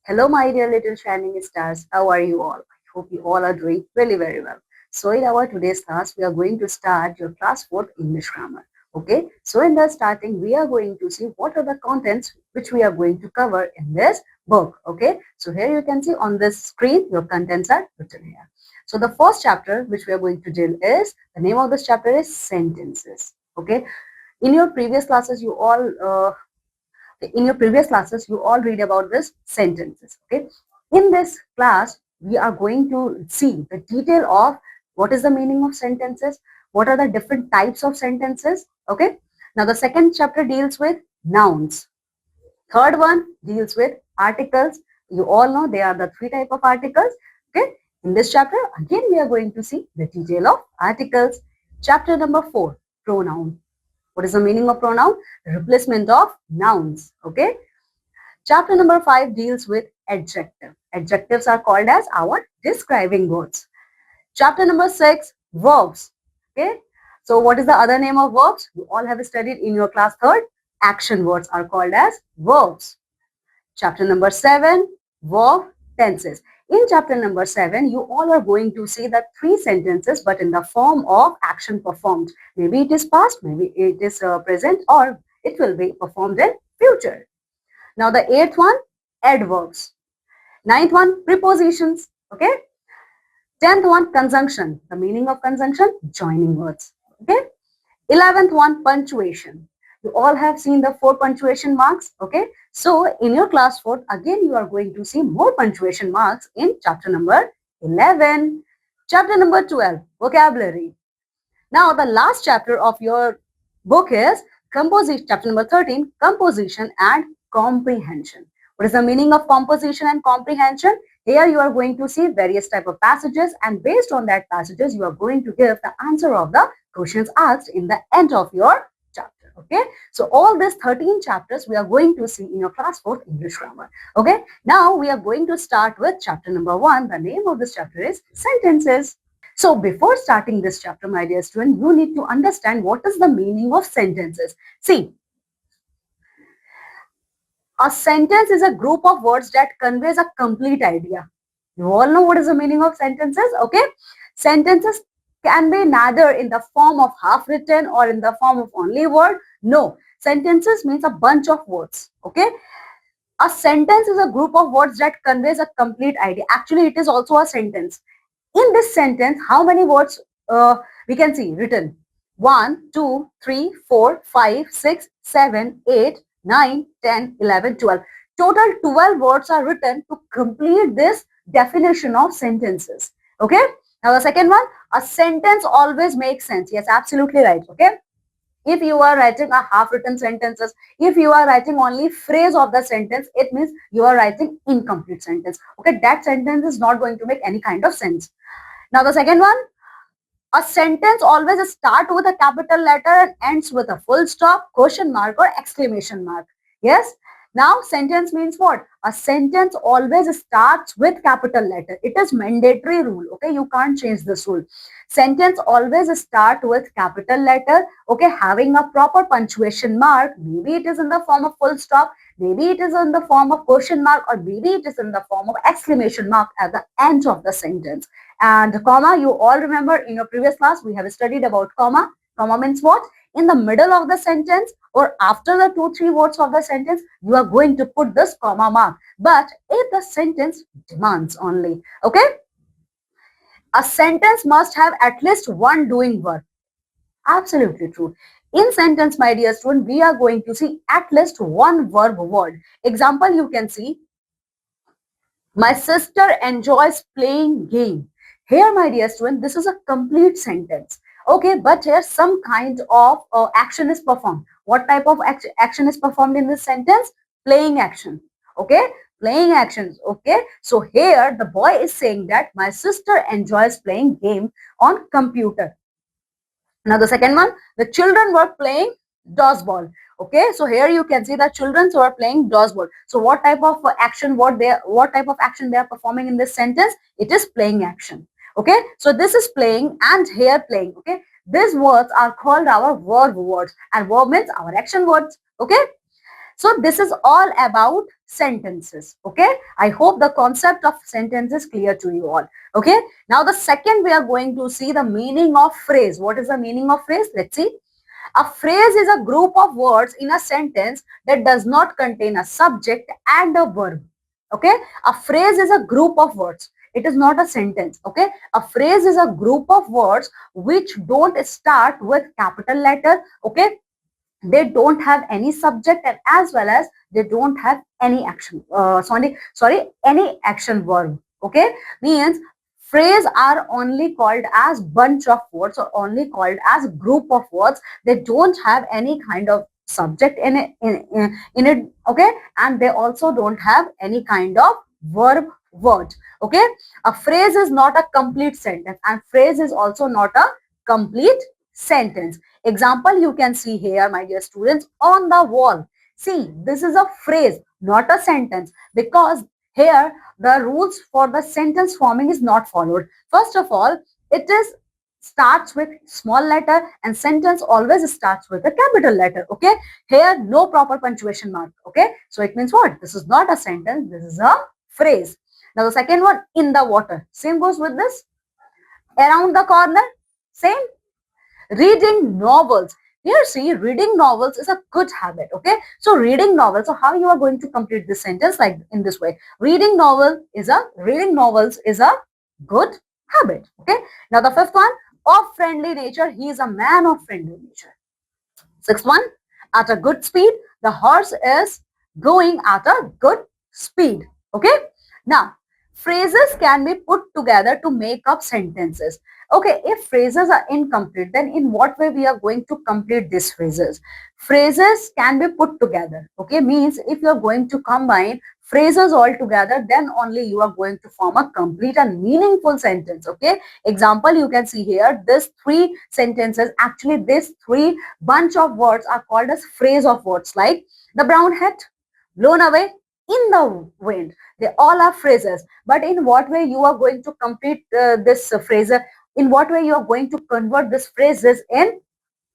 Hello, my dear little shining stars. How are you all? I hope you all are doing really very well. So, in our today's class, we are going to start your class 4th English grammar. Okay, so in the starting, we are going to see what are the contents which we are going to cover in this book. Okay, so here you can see on this screen, your contents are written here. So, the first chapter which we are going to deal is the name of this chapter is sentences. Okay, in your previous classes, you all read about this sentences. Okay, in this class we are going to see the detail of what is the meaning of sentences, what are the different types of sentences. Okay, now the second chapter deals with nouns, third one deals with articles. You all know there are the three type of articles. Okay, in this chapter again we are going to see the detail of articles. Chapter number 4, pronoun. What is the meaning of pronoun? Replacement of nouns. Okay, chapter number 5 deals with adjective. Adjectives are called as our describing words. Chapter number 6, verbs. Okay. So what is the other name of verbs? You all have studied in your class 3rd. Action words are called as verbs. Chapter number 7, verb tenses. In chapter number 7, you all are going to see the three sentences but in the form of action performed. Maybe it is past, maybe it is present, or it will be performed in future. Now the 8th one, adverbs. 9th one, prepositions. Okay. 10th one, conjunction. The meaning of conjunction, joining words. Okay. 11th one, punctuation. You all have seen the 4 punctuation marks. Okay. So in your class 4, again you are going to see more punctuation marks in chapter number 11. Chapter number 12, vocabulary. Now the last chapter of your book is composition. Chapter number 13, composition and comprehension. What is the meaning of composition and comprehension? Here you are going to see various type of passages, and based on that passages you are going to give the answer of the questions asked in the end of your chapter. Okay, so all these 13 chapters we are going to see in your class 4th English grammar. Okay, now we are going to start with chapter number 1. The name of this chapter is sentences. So before starting this chapter, my dear student, you need to understand what is the meaning of sentences. See, a sentence is a group of words that conveys a complete idea. You all know what is the meaning of sentences, okay? Sentences can be neither in the form of half written or in the form of only word. No, sentences means a bunch of words, okay? A sentence is a group of words that conveys a complete idea. Actually, it is also a sentence. In this sentence, how many words we can see written? 1, 2, 3, 4, 5, 6, 7, 8, 9, 10, 11, 12. Total 12 words are written to complete this definition of sentences. Okay. Now the second one, a sentence always makes sense. Yes, absolutely right. Okay. If you are writing a half written sentences, if you are writing only phrase of the sentence, it means you are writing incomplete sentence. Okay, that sentence is not going to make any kind of sense. Now the second one, a sentence always starts with a capital letter and ends with a full stop, question mark or exclamation mark. Yes. Now sentence means what? A sentence always starts with capital letter. It is mandatory rule. Okay, you can't change this rule. Sentence always start with capital letter. Okay, having a proper punctuation mark. Maybe it is in the form of full stop. Maybe it is in the form of question mark, or maybe it is in the form of exclamation mark at the end of the sentence. And comma, you all remember in your previous class, we have studied about comma. Comma means what? In the middle of the sentence or after the 2-3 words of the sentence, you are going to put this comma mark. But if the sentence demands only, okay? A sentence must have at least one doing verb. Absolutely true. In sentence, my dear student, we are going to see at least one verb word. Example, you can see, my sister enjoys playing game. Here, my dear student, this is a complete sentence. Okay, but here some kind of action is performed. What type of action is performed in this sentence? Playing action. Okay, playing actions. Okay, so here the boy is saying that my sister enjoys playing game on computer. Now the second one, the children were playing dodgeball. Okay, so here you can see the children who are playing dodgeball. So what type of action? What type of action they are performing in this sentence? It is playing action. Okay, so this is playing and here playing. Okay, these words are called our verb words, and verb means our action words. Okay. So this is all about sentences. Okay, I hope the concept of sentence is clear to you all. Okay, now the second we are going to see the meaning of phrase. What is the meaning of phrase? Let's see. A phrase is a group of words in a sentence that does not contain a subject and a verb. Okay, a phrase is a group of words. It is not a sentence. Okay, a phrase is a group of words which don't start with capital letter. Okay, they don't have any subject and as well as they don't have any action any action verb. Okay, means phrase are only called as bunch of words or only called as group of words. They don't have any kind of subject in it. Okay, and they also don't have any kind of verb word. Okay, a phrase is not a complete sentence and phrase is also not a complete sentence. Example you can see here, my dear students, on the wall. See, this is a phrase, not a sentence, because here the rules for the sentence forming is not followed. First of all, it is starts with small letter and sentence always starts with a capital letter. Okay, here no proper punctuation mark. Okay, so it means what? This is not a sentence, this is a phrase. Now the second one, in the water, same goes with this. Around the corner, same. Reading novels. Here see, reading novels is a good habit. Okay, so reading novels, so how you are going to complete this sentence? Like in this way, reading novels is a good habit. Okay, now the fifth one, of friendly nature, he is a man of friendly nature. Sixth one, at a good speed, the horse is going at a good speed. Okay, now phrases can be put together to make up sentences. Okay, if phrases are incomplete, then in what way we are going to complete these phrases? Phrases can be put together. Okay, means if you are going to combine phrases all together, then only you are going to form a complete and meaningful sentence. Okay, example you can see here, this three sentences, actually this three bunch of words are called as phrase of words, like the brown hat, blown away in the wind. They all are phrases. But in what way you are going to complete this phrase? In what way you are going to convert these phrases in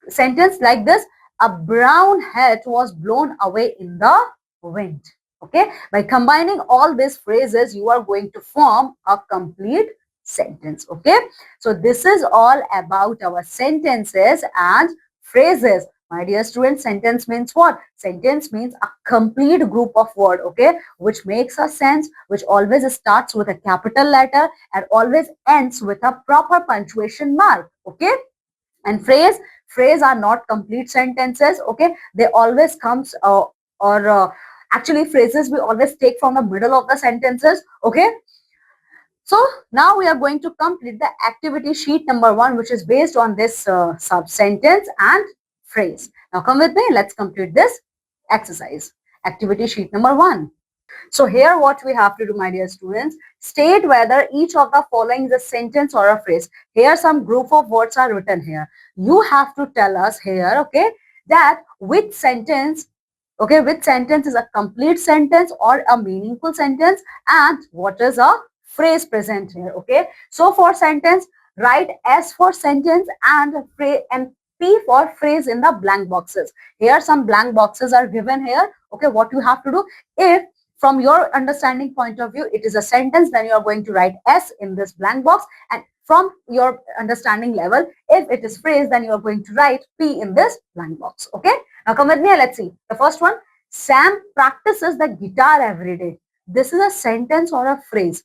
sentence like this? A brown hat was blown away in the wind. Okay, by combining all these phrases, you are going to form a complete sentence. Okay, so this is all about our sentences and phrases. My dear students, sentence means what? Sentence means a complete group of words, okay, which makes a sense, which always starts with a capital letter and always ends with a proper punctuation mark. Okay, and phrase are not complete sentences. Okay, they always comes or actually phrases we always take from the middle of the sentences. Okay, so now we are going to complete the activity sheet number 1, which is based on this sub sentence and phrase. Now come with me, let's complete this exercise. Activity sheet number 1. So here what we have to do, my dear students, state whether each of the following is a sentence or a phrase. Here some group of words are written here. You have to tell us here, okay, that which sentence, okay, which sentence is a complete sentence or a meaningful sentence and what is a phrase present here. Okay, so for sentence, write S for sentence and P for phrase in the blank boxes. Here some blank boxes are given here. Okay, what you have to do, if from your understanding point of view it is a sentence, then you are going to write S in this blank box, and from your understanding level, if it is phrase, then you are going to write P in this blank box. Okay, now come with me, let's see the first one. Sam practices the guitar every day. This is a sentence or a phrase?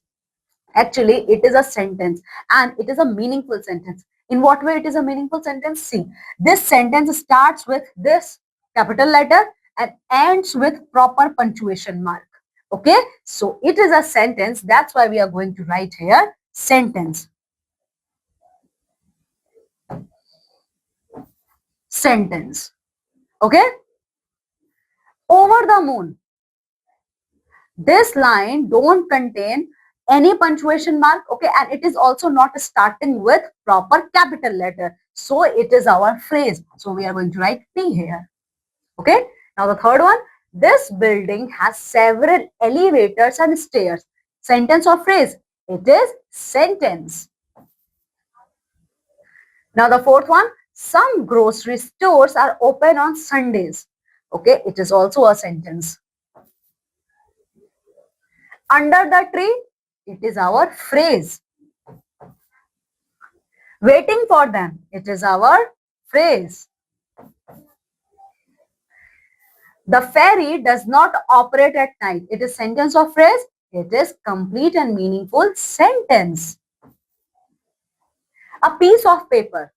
Actually it is a sentence and it is a meaningful sentence. In what way it is a meaningful sentence? See, this sentence starts with this capital letter and ends with proper punctuation mark. Okay, so it is a sentence. That's why we are going to write here sentence. Sentence. Okay, over the moon. This line don't contain any punctuation mark. Okay, and it is also not starting with proper capital letter, so it is our phrase. So we are going to write P here. Okay, now the third one. This building has several elevators and stairs. Sentence or phrase? It is sentence. Now the fourth one. Some grocery stores are open on Sundays. Okay, it is also a sentence. Under the tree, it is our phrase. Waiting for them, it is our phrase. The ferry does not operate at night. It is sentence or phrase. It is complete and meaningful sentence. A piece of paper.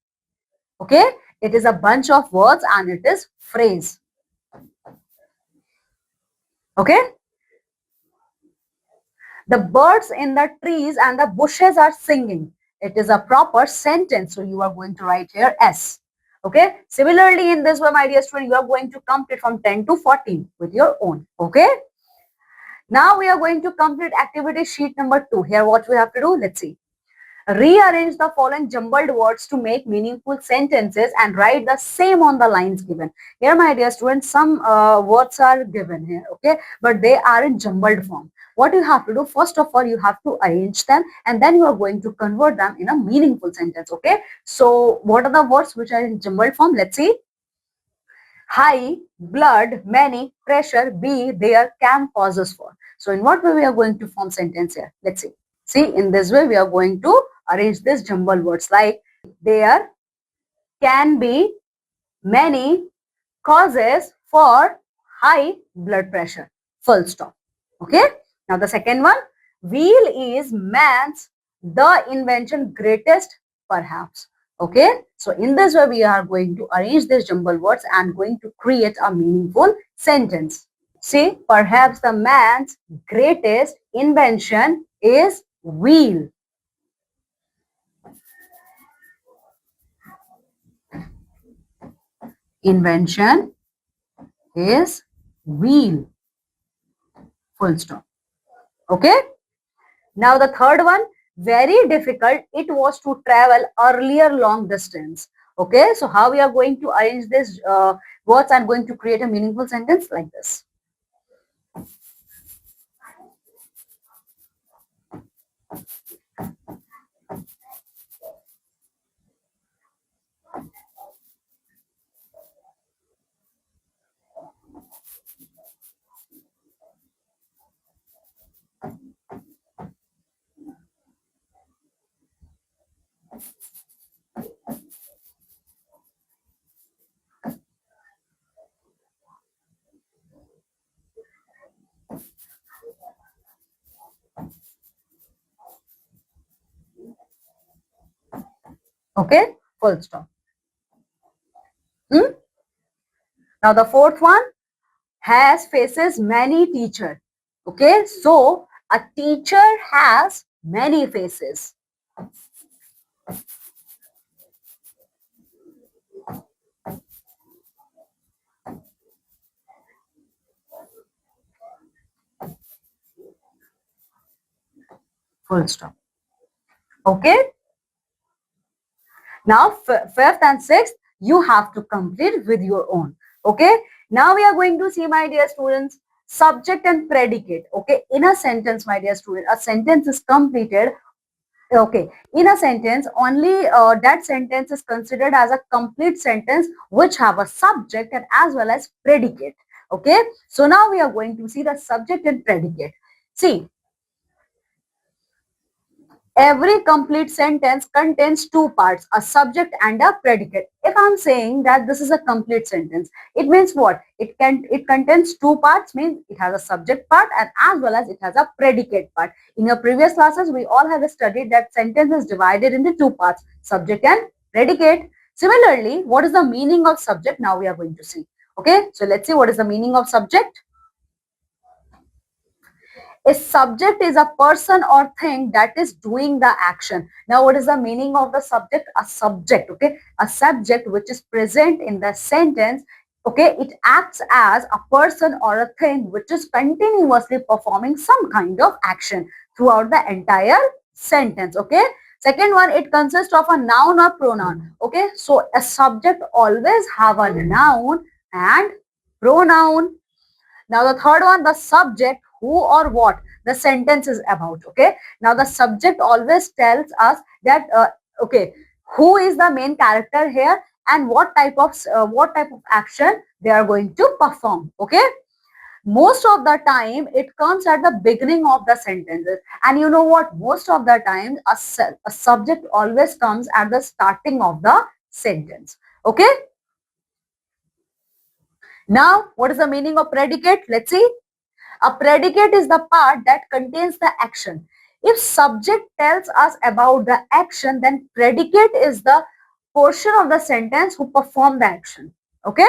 Okay, it is a bunch of words and it is phrase. Okay, the birds in the trees and the bushes are singing. It is a proper sentence. So you are going to write here S. Okay, similarly in this way, my dear student, you are going to complete from 10 to 14 with your own. Okay, now we are going to complete activity sheet number 2. Here what we have to do, let's see. Rearrange the following jumbled words to make meaningful sentences and write the same on the lines given. Here, my dear students, some words are given here, okay, but they are in jumbled form. What you have to do, first of all, you have to arrange them and then you are going to convert them in a meaningful sentence, okay. So, what are the words which are in jumbled form? Let's see. High, blood, many, pressure, be, there, can, causes for. So, in what way we are going to form sentence here? Let's see. See, in this way, we are going to arrange this jumbled words like there can be many causes for high blood pressure. Full stop. Okay. Now, the second one, wheel is man's the invention greatest perhaps. Okay. So, in this way, we are going to arrange these jumbled words and going to create a meaningful sentence. See, perhaps the man's greatest invention is wheel. Invention is wheel. Full stop. Okay. Now the third one, very difficult it was to travel earlier long distance. Okay. So how we are going to arrange this words and going to create a meaningful sentence like this. Okay. Full stop. Hmm? Now the fourth one, has faces many teacher. Okay. So a teacher has many faces. Full stop. Okay. Now, fifth and sixth, you have to complete with your own. Okay. Now we are going to see, my dear students, subject and predicate. Okay. In a sentence, my dear student, a sentence is completed. Okay. In a sentence, only that sentence is considered as a complete sentence which have a subject and as well as predicate. Okay. So now we are going to see the subject and predicate. See, every complete sentence contains two parts, a subject and a predicate. If I'm saying that this is a complete sentence, it means what? It contains two parts, means it has a subject part and as well as it has a predicate part. In your previous classes, we all have studied that sentence is divided into two parts, subject and predicate. Similarly, what is the meaning of subject? Now we are going to see. Okay, so let's see what is the meaning of subject. A subject is a person or thing that is doing the action. Now, what is the meaning of the subject? A subject, okay? A subject which is present in the sentence, okay? It acts as a person or a thing which is continuously performing some kind of action throughout the entire sentence, okay? Second one, it consists of a noun or pronoun, okay? So, a subject always have a noun and pronoun. Now the third one, the subject, who or what the sentence is about. Okay. Now the subject always tells us that, okay, who is the main character here and what type of action they are going to perform. Okay, most of the time it comes at the beginning of the sentences, and you know what, most of the time a subject always comes at the starting of the sentence. Okay, now what is the meaning of predicate? Let's see. A predicate is the part that contains the action. If subject tells us about the action, then predicate is the portion of the sentence who perform the action. Okay,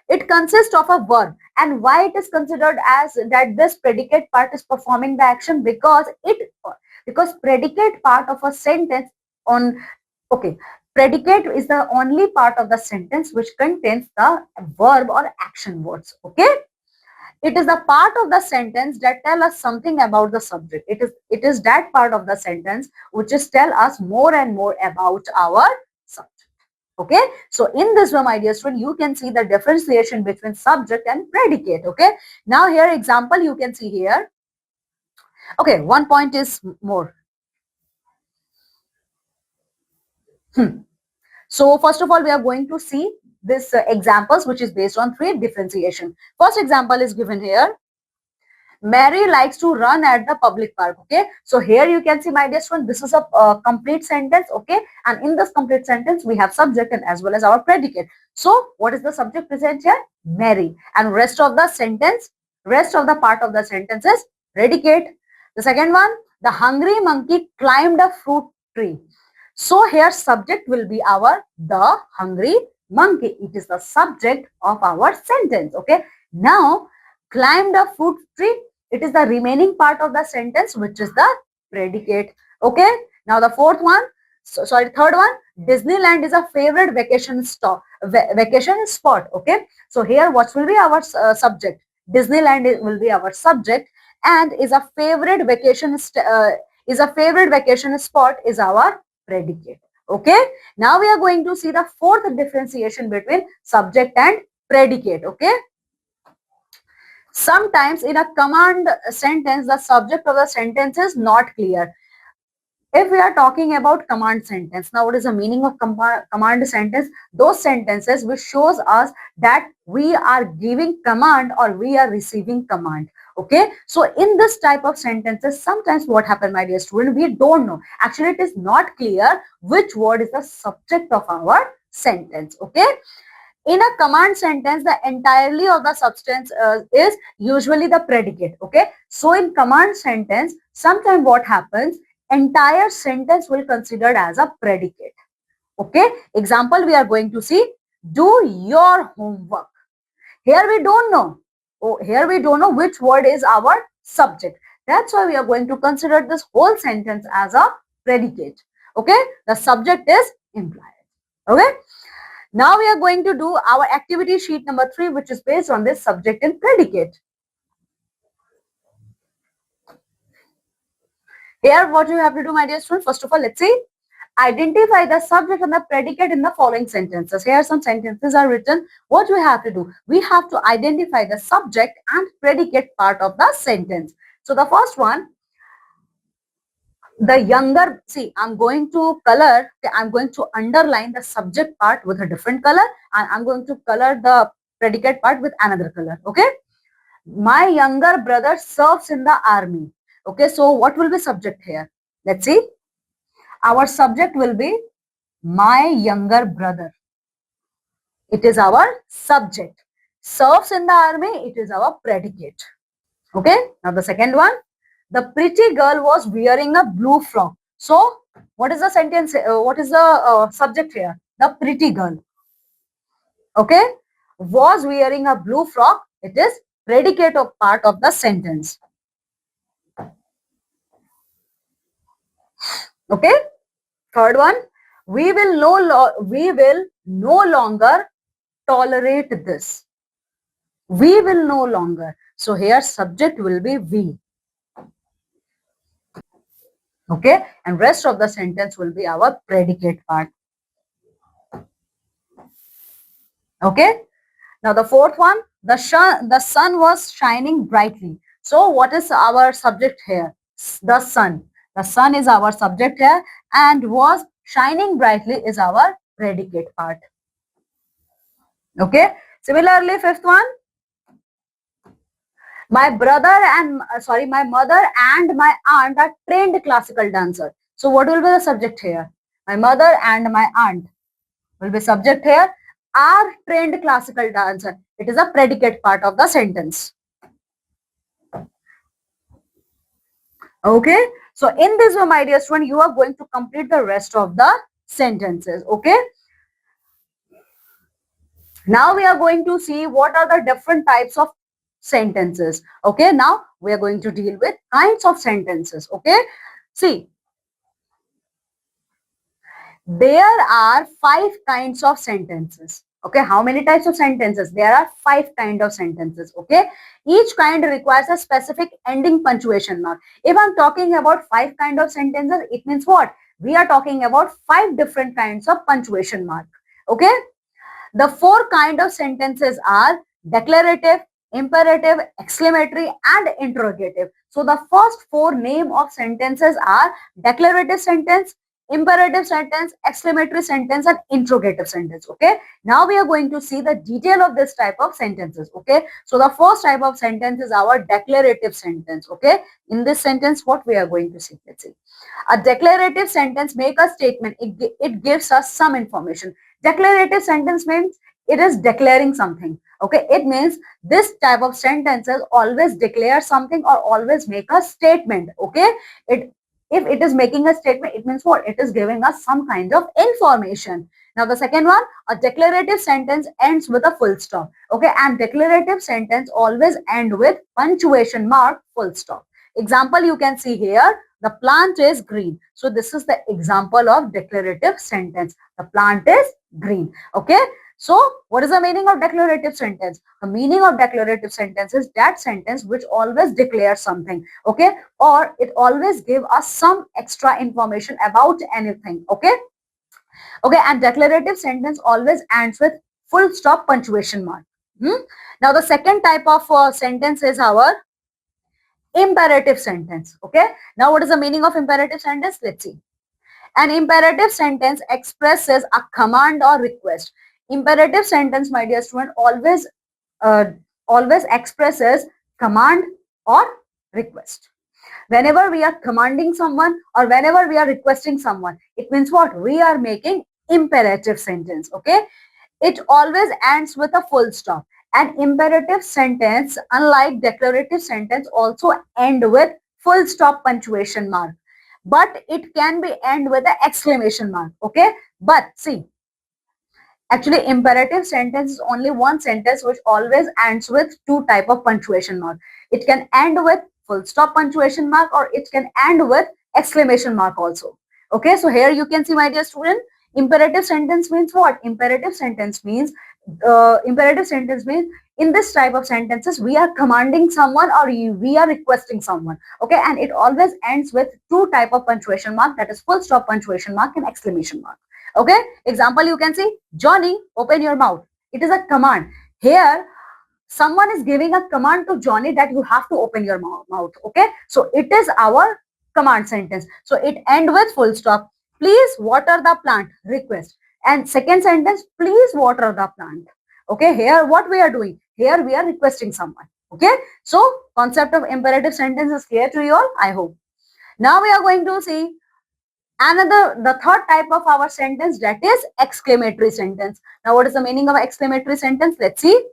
it consists of a verb. And why it is considered as that this predicate part is performing the action? Because predicate part of a sentence on okay, predicate is the only part of the sentence which contains the verb or action words. Okay, it is the part of the sentence that tell us something about the subject. It is that part of the sentence which is tell us more and more about our subject. Okay, so in this way, my dear student, you can see the differentiation between subject and predicate. Okay, now here example you can see here. Okay, one point is more. So first of all, we are going to see this examples which is based on three differentiation. First example is given here. Mary likes to run at the public park. Okay, so here you can see, my dear student, this is a complete sentence. Okay, and in this complete sentence we have subject and as well as our predicate. So what is the subject present here? Mary. And rest of the sentence, rest of the part of the sentence is predicate. The second one, the hungry monkey climbed a fruit tree. So here subject will be our the hungry monkey. It is the subject of our sentence. Okay, now climbed a fruit tree, it is the remaining part of the sentence which is the predicate. Okay, now the fourth one, third one, Disneyland is a favorite vacation spot. Okay, so here what will be our subject? Disneyland will be our subject, and is a favorite vacation spot is our predicate. Okay, now we are going to see the fourth differentiation between subject and predicate. Okay, sometimes in a command sentence, the subject of the sentence is not clear. If we are talking about command sentence, now what is the meaning of command sentence? Those sentences which shows us that we are giving command or we are receiving command. Okay, so in this type of sentences, sometimes what happen, my dear student, we don't know. Actually, it is not clear which word is the subject of our sentence. Okay, in a command sentence, the entirely of the substance is usually the predicate. Okay, so in command sentence, sometimes what happens, entire sentence will considered as a predicate. Okay, example we are going to see, do your homework. Here we don't know. Oh, here we don't know which word is our subject. That's why we are going to consider this whole sentence as a predicate. Okay, the subject is implied. Okay, now we are going to do our activity sheet number 3, which is based on this subject and predicate. Here what you have to do, my dear student, first of all, let's see. Identify the subject and the predicate in the following sentences. Here some sentences are written. What we have to do? We have to identify the subject and predicate part of the sentence. So the first one, the younger, see, I'm going to color, I'm going to underline the subject part with a different color, and I'm going to color the predicate part with another color. Okay, my younger brother serves in the army. Okay, so what will be subject here? Let's see. Our subject will be my younger brother. It is our subject. Serves in the army, it is our predicate. Okay, now the second one, the pretty girl was wearing a blue frock. So what is the sentence? What is the subject here? The pretty girl. Okay, was wearing a blue frock. It is predicate of part of the sentence. Okay, third one, we will no longer tolerate this. We will no longer. So here subject will be we. Okay, and rest of the sentence will be our predicate part. Okay, now the fourth one, the sun was shining brightly. So what is our subject here? The sun. The sun is our subject here, and was shining brightly is our predicate part. Okay. Similarly, fifth one, my brother and my mother and my aunt are trained classical dancer. So what will be the subject here? My mother and my aunt will be subject here, are trained classical dancer. It is a predicate part of the sentence. Okay. So in this way, my dear student, you are going to complete the rest of the sentences. Okay. Now we are going to see what are the different types of sentences. Okay. Now we are going to deal with kinds of sentences. Okay. See, there are five kinds of sentences. Okay, how many types of sentences? There are five kind of sentences. Okay, each kind requires a specific ending punctuation mark. If I'm talking about five kind of sentences, it means what? We are talking about five different kinds of punctuation mark. Okay, the four kind of sentences are declarative, imperative, exclamatory, and interrogative. So the first four name of sentences are declarative sentence, imperative sentence, exclamatory sentence, and interrogative sentence. Okay. Now we are going to see the detail of this type of sentences. Okay. So the first type of sentence is our declarative sentence. Okay. In this sentence, what we are going to see? Let's see. A declarative sentence make a statement. It gives us some information. Declarative sentence means it is declaring something. Okay, it means this type of sentences always declare something or always make a statement. Okay, it if it is making a statement, it means what? It is giving us some kind of information. Now the second one, a declarative sentence ends with a full stop. Okay, and declarative sentence always end with punctuation mark, full stop. Example you can see here, the plant is green. So this is the example of declarative sentence. The plant is green. Okay. So what is the meaning of declarative sentence? The meaning of declarative sentence is that sentence which always declares something. Okay. Or it always give us some extra information about anything. Okay. Okay. And declarative sentence always ends with full stop punctuation mark. Now the second type of sentence is our imperative sentence. Okay. Now what is the meaning of imperative sentence? Let's see. An imperative sentence expresses a command or request. Imperative sentence, my dear student, uh, always expresses command or request. Whenever we are commanding someone or whenever we are requesting someone, it means what? We are making imperative sentence. Okay. It always ends with a full stop. An imperative sentence, unlike declarative sentence, also end with full stop punctuation mark. But it can be end with an exclamation mark. Okay. But see, actually imperative sentence is only one sentence which always ends with two type of punctuation mark. It can end with full stop punctuation mark or it can end with exclamation mark also. Okay. So here you can see, my dear student, imperative sentence means what? Imperative sentence means in this type of sentences we are commanding someone or we are requesting someone. Okay, and it always ends with two type of punctuation mark, that is full stop punctuation mark and exclamation mark. Okay, example you can see, Johnny, open your mouth. It is a command. Here someone is giving a command to Johnny that you have to open your mouth. Okay, so it is our command sentence. So it end with full stop. Please water the plant, request. And second sentence, please water the plant. Okay, here what we are doing? Here we are requesting someone. Okay, so concept of imperative sentence is clear to you all, I hope. Now we are going to see the third type of our sentence, that is exclamatory sentence. Now what is the meaning of exclamatory sentence? Let's see.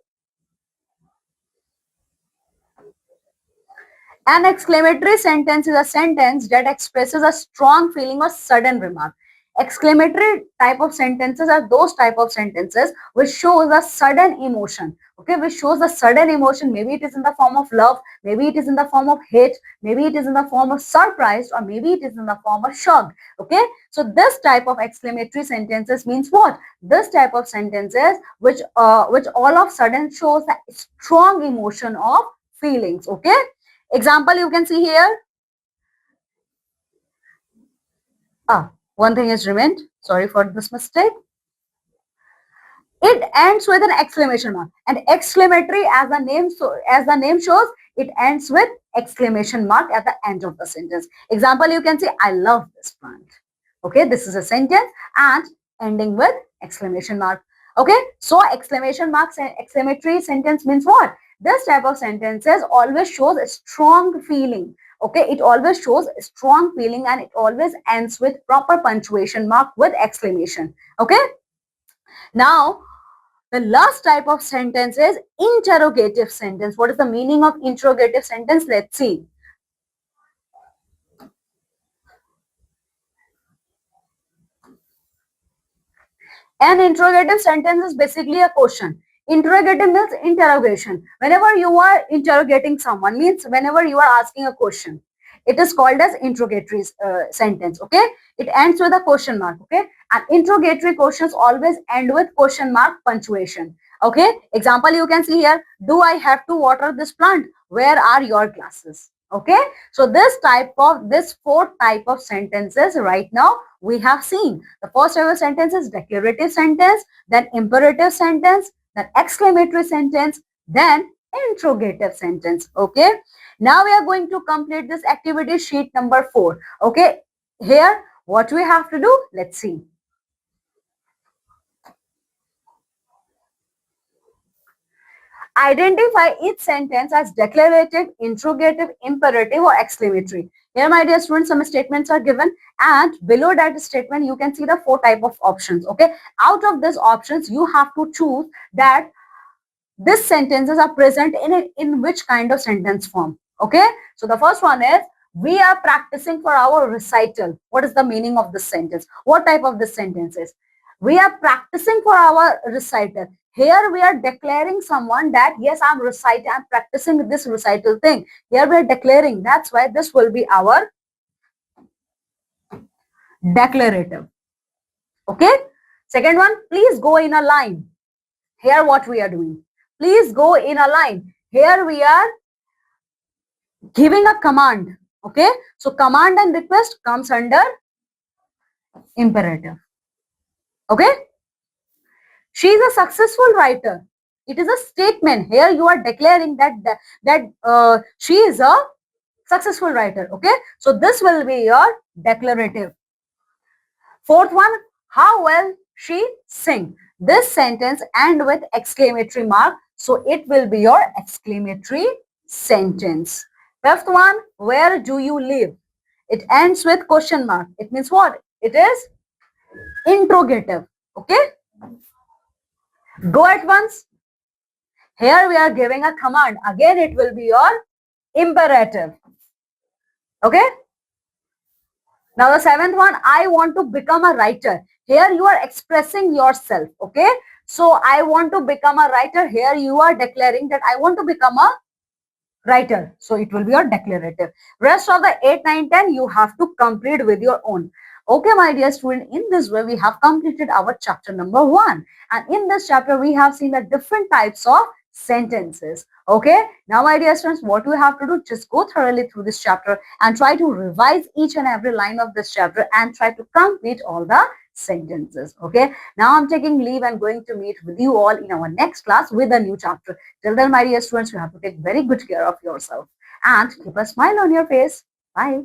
An exclamatory sentence is a sentence that expresses a strong feeling or sudden remark. Exclamatory type of sentences are those type of sentences which shows a sudden emotion. Okay, which shows a sudden emotion. Maybe it is in the form of love, maybe it is in the form of hate, maybe it is in the form of surprise, or maybe it is in the form of shock. Okay, so this type of exclamatory sentences means what? This type of sentences which all of sudden shows a strong emotion of feelings. Okay. Example you can see here. One thing is remained. Sorry for this mistake. It ends with an exclamation mark. And exclamatory, as the name shows, it ends with exclamation mark at the end of the sentence. Example you can see, I love this plant. Okay, this is a sentence and ending with exclamation mark. Okay, so exclamation marks and exclamatory sentence means what? This type of sentences always shows a strong feeling. Okay, it always shows a strong feeling and it always ends with proper punctuation mark with exclamation. Okay, now the last type of sentence is interrogative sentence. What is the meaning of interrogative sentence? Let's see. An interrogative sentence is basically a question. Interrogative means interrogation. Whenever you are interrogating someone, means whenever you are asking a question, it is called as interrogatory sentence. Okay, it ends with a question mark. Okay, and interrogatory questions always end with question mark punctuation. Okay, example you can see here. Do I have to water this plant? Where are your glasses? Okay, so this four type of sentences right now we have seen. The first ever sentence is declarative sentence, then imperative sentence, then exclamatory sentence, then interrogative sentence. Okay, now we are going to complete this activity sheet number 4. Okay, here what we have to do, let's see. Identify each sentence as declarative, interrogative, imperative or exclamatory. Here my dear students, some statements are given and below that statement you can see the 4 type of options. Okay, out of these options you have to choose that these sentences are present in which kind of sentence form. Okay, so the first one is we are practicing for our recital. What is the meaning of this sentence? What type of this sentence is? We are practicing for our recital. Here we are declaring someone that yes, I'm practicing this recital thing. Here we are declaring. That's why this will be our declarative. Okay. Second one, please go in a line. Here what we are doing. Please go in a line. Here we are giving a command. Okay. So command and request comes under imperative. Okay. She is a successful writer. It is a statement. Here you are declaring that she is a successful writer. Okay. So this will be your declarative. Fourth one, how well she sing. This sentence end with exclamatory mark. So it will be your exclamatory sentence. Fifth one, where do you live? It ends with question mark. It means what? It is interrogative. Okay. Go at once. Here we are giving a command. Again, it will be your imperative. Okay. Now the seventh one, I want to become a writer. Here you are expressing yourself. Okay. So I want to become a writer. Here you are declaring that I want to become a writer. So it will be your declarative. Rest of the 8, 9, 10 you have to complete with your own. Okay, my dear student, in this way we have completed our chapter number 1. And in this chapter we have seen the different types of sentences. Okay, now my dear students, what we have to do, just go thoroughly through this chapter and try to revise each and every line of this chapter and try to complete all the sentences. Okay, now I'm taking leave and going to meet with you all in our next class with a new chapter. Till then, my dear students, you have to take very good care of yourself and keep a smile on your face. Bye.